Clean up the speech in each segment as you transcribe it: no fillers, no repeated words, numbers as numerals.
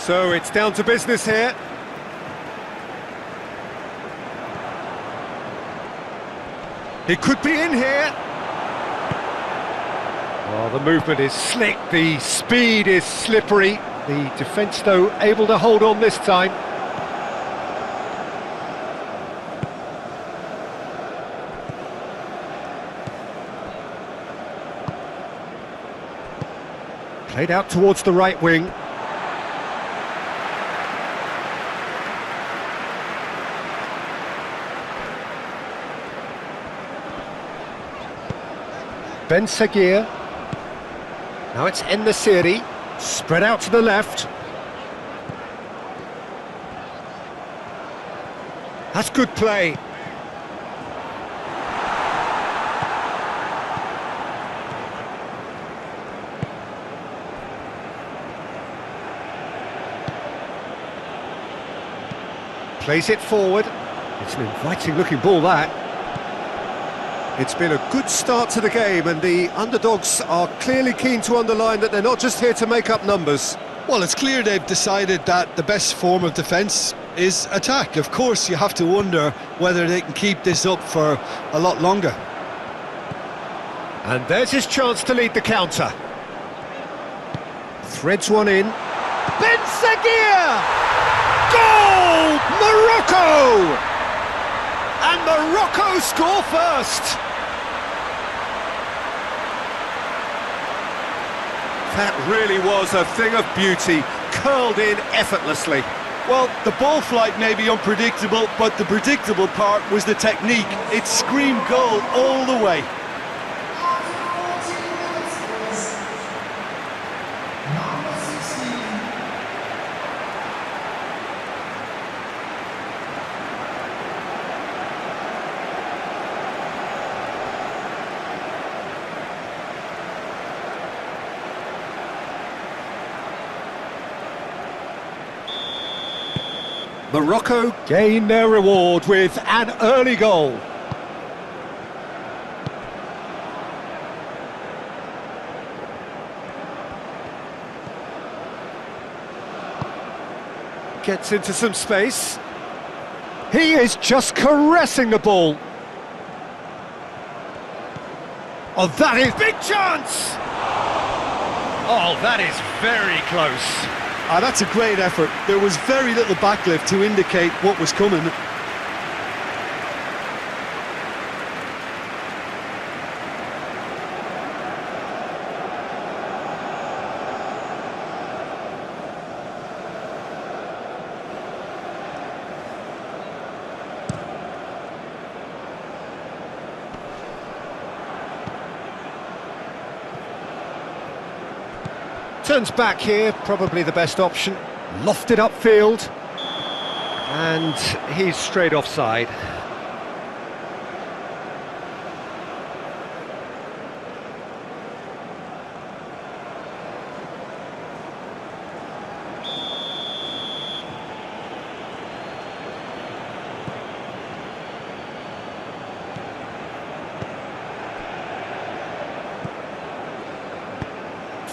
So it's down to business here. He could be in here. Oh, the movement is slick, the speed is slippery. The defence, though, able to hold on this time. Played out towards the right wing. Ben Seguir. Now it's En-Nesyri, spread out to the left. That's good play. Plays it forward. It's an inviting looking ball, that. It's been a good start to the game, and the underdogs are clearly keen to underline that they're not just here to make up numbers. Well, it's clear they've decided that the best form of defence is attack. Of course, you have to wonder whether they can keep this up for a lot longer. And there's his chance to lead the counter. Threads one in. Ben Seguir! Goal! Morocco! And Morocco score first! That really was a thing of beauty, curled in effortlessly. Well, the ball flight may be unpredictable, but the predictable part was the technique. It screamed goal all the way. Morocco gain their reward with an early goal. Gets into some space. He is just caressing the ball. Oh, that is big chance! Oh, that is very close. Ah, that's a great effort. There was very little backlift to indicate what was coming. Turns back here, probably the best option. Lofted upfield. And he's straight offside.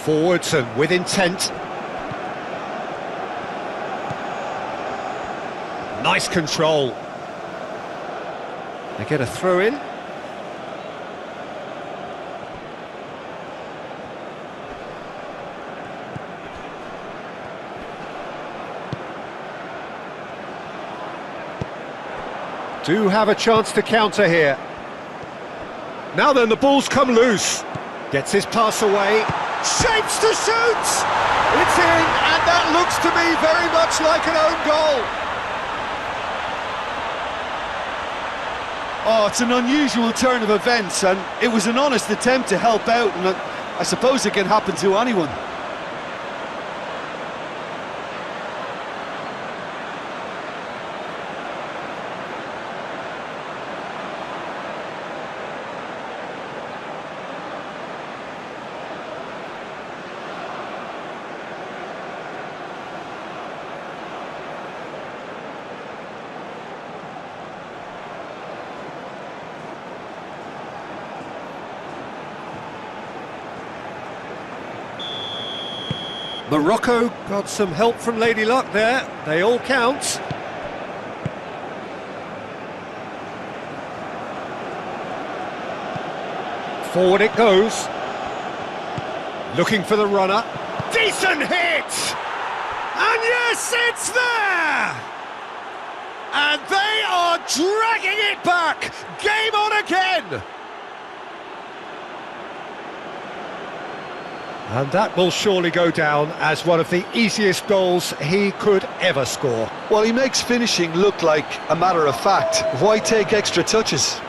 Forwards and with intent. Nice control. They get a throw in. Do have a chance to counter here. Now then, the ball's come loose. Gets his pass away. Shapes to shoot! It's in, and that looks to me very much like an own goal. Oh, it's an unusual turn of events, and it was an honest attempt to help out, and I suppose it can happen to anyone. Morocco got some help from Lady Luck there. They all count. Forward it goes. Looking for the runner. Decent hit! And yes, it's there! And they are dragging it back! Game on again! And that will surely go down as one of the easiest goals he could ever score. Well, he makes finishing look like a matter of fact. Why take extra touches?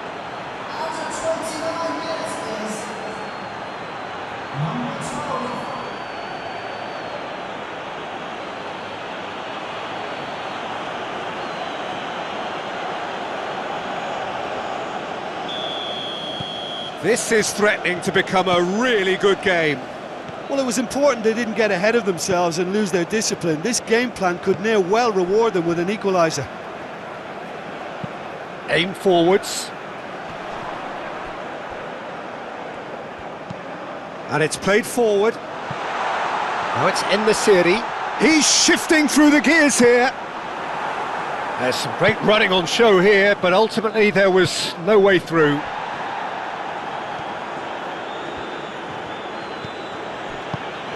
This is threatening to become a really good game. Well, it was important they didn't get ahead of themselves and lose their discipline. This game plan could near well reward them with an equaliser. Aim forwards. And it's played forward. Now it's En-Nesyri. He's shifting through the gears here. There's some great running on show here, but ultimately there was no way through.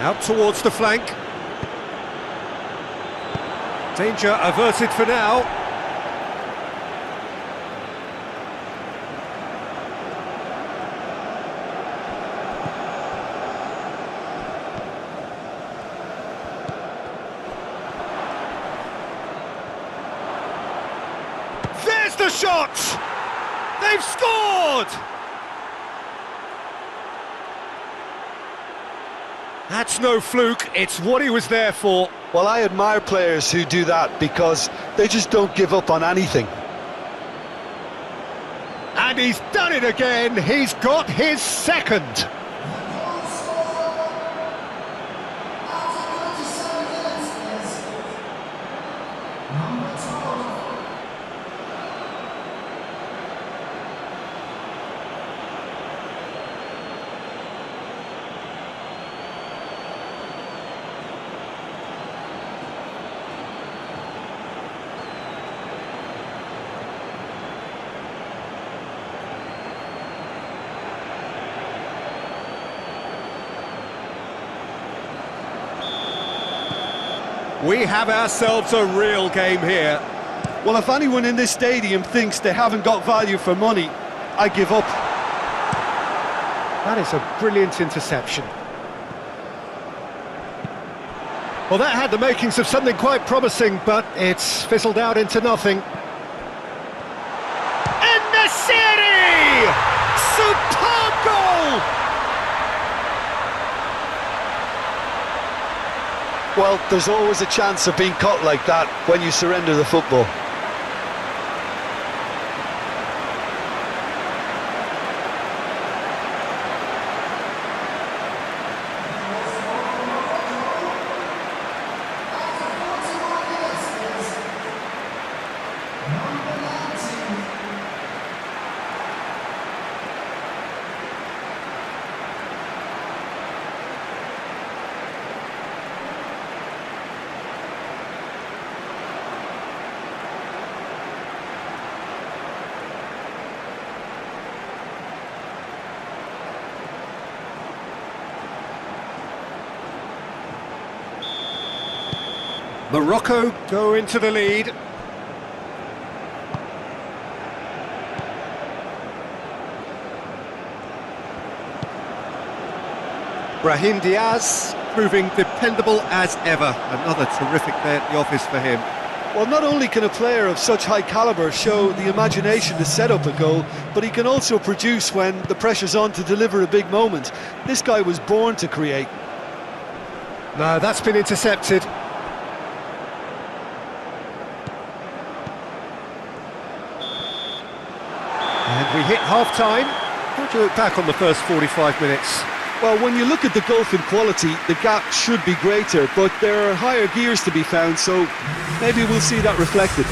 Out towards the flank. Danger averted for now. There's the shot! They've scored! That's no fluke, it's what he was there for. Well, I admire players who do that because they just don't give up on anything. And he's done it again, he's got his second. We have ourselves a real game here. Well, if anyone in this stadium thinks they haven't got value for money, I give up. That is a brilliant interception. Well, that had the makings of something quite promising, but it's fizzled out into nothing. En-Nesyri! Superb goal! Well, there's always a chance of being caught like that when you surrender the football. Morocco go into the lead. Brahim Diaz proving dependable as ever. Another terrific day at the office for him. Well, not only can a player of such high calibre show the imagination to set up a goal, but he can also produce when the pressure's on to deliver a big moment. This guy was born to create. No, that's been intercepted. And we hit half-time. How do you look back on the first 45 minutes? Well, when you look at the gulf in quality, the gap should be greater, but there are higher gears to be found, so maybe we'll see that reflected.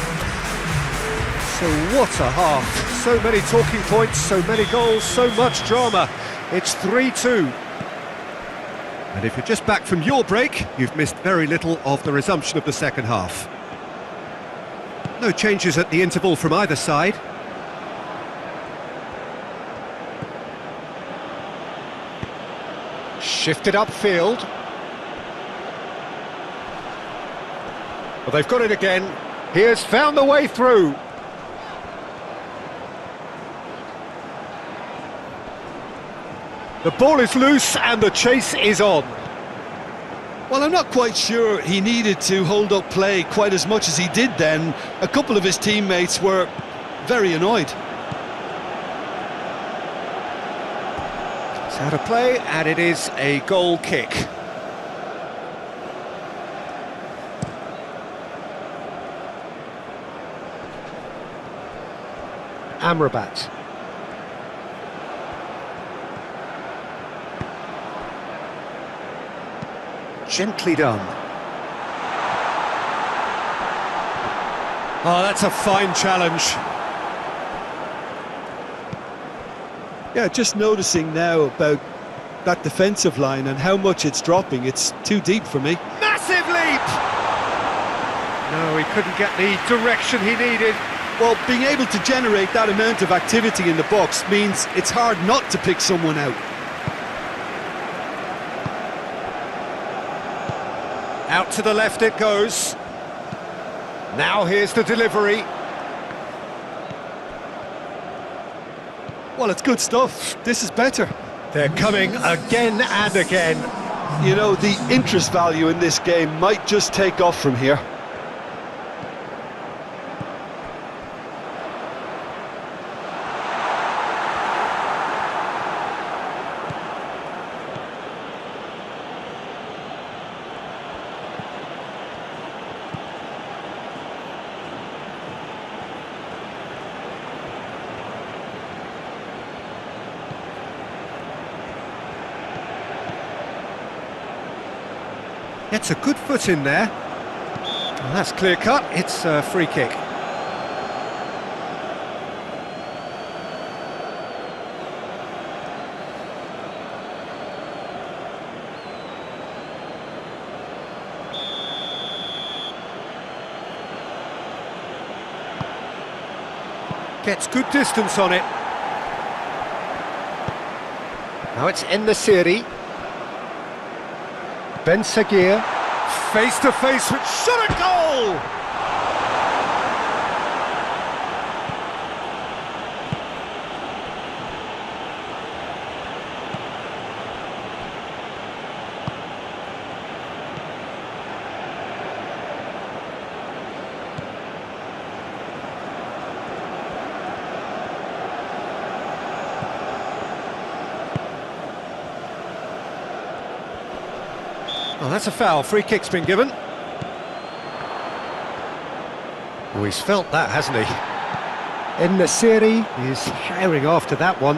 So what a half. So many talking points, so many goals, so much drama. It's 3-2. And if you're just back from your break, you've missed very little of the resumption of the second half. No changes at the interval from either side. Shifted upfield. Well, they've got it again. He has found the way through. The ball is loose and the chase is on. Well, I'm not quite sure he needed to hold up play quite as much as he did then. A couple of his teammates were very annoyed. It's out of play and it is a goal kick. Amrabat. Gently done. Oh, that's a fine challenge. Yeah, just noticing now about that defensive line and how much it's dropping. It's too deep for me. Massive leap! No, he couldn't get the direction he needed. Well, being able to generate that amount of activity in the box means it's hard not to pick someone out. Out to the left it goes. Now here's the delivery. Well, it's good stuff. This is better. They're coming again and again. You know, the interest value in this game might just take off from here. Gets a good foot in there. Well, that's clear cut, it's a free kick. Gets good distance on it. Now it's En-Nesyri. Ben Seguir, face to face with shot at goal! Well, that's a foul. Free kick's been given. Oh, he's felt that, hasn't he? En-Nesyri is firing after that one.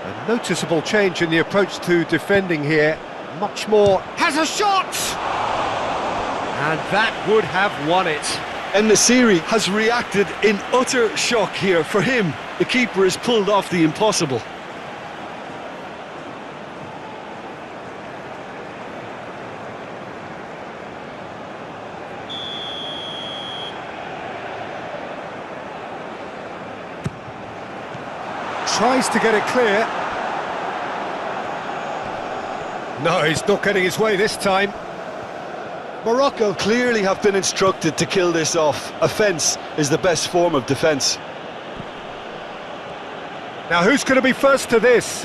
A noticeable change in the approach to defending here. Much more. Has a shot! And that would have won it. En-Nesyri has reacted in utter shock here. For him, the keeper has pulled off the impossible. Tries to get it clear. No, he's not getting his way this time. Morocco clearly have been instructed to kill this off. Offence is the best form of defence. Now who's going to be first to this?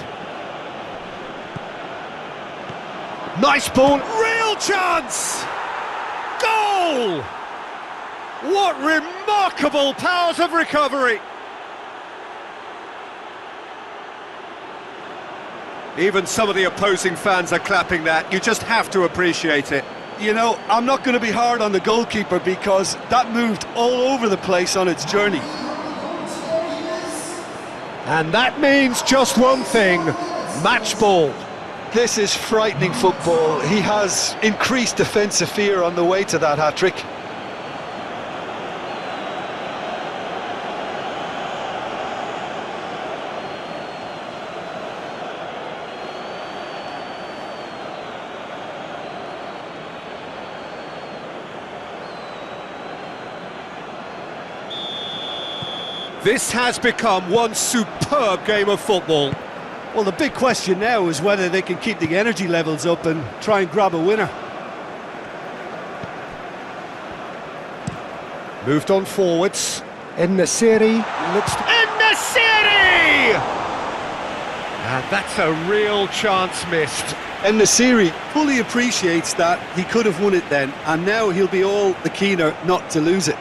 Nice ball, real chance! Goal! What remarkable powers of recovery! Even some of the opposing fans are clapping that. You just have to appreciate it. You know, I'm not going to be hard on the goalkeeper because that moved all over the place on its journey. And that means just one thing, match ball. This is frightening football. He has increased defensive fear on the way to that hat-trick. This has become one superb game of football. Well, the big question now is whether they can keep the energy levels up and try and grab a winner. Moved on forwards. En-Nesyri looks... En-Nesyri! And that's a real chance missed. En-Nesyri fully appreciates that he could have won it then, and now he'll be all the keener not to lose it.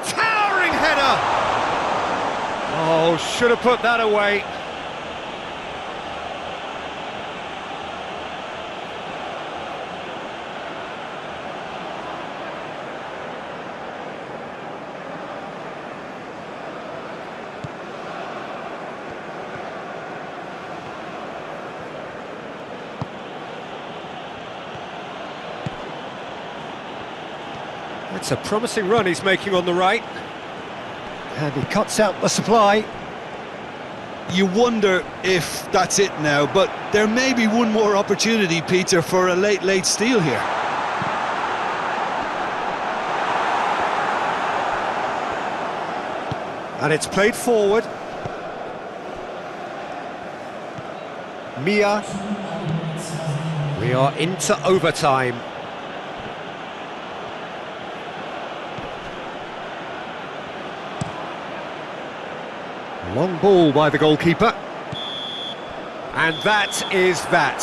Towering header! Oh, should have put that away. It's a promising run he's making on the right. And he cuts out the supply. You wonder if that's it now, but there may be one more opportunity, Peter, for a late steal here. And it's played forward. Mia. We are into overtime. Long ball by the goalkeeper. And that is that.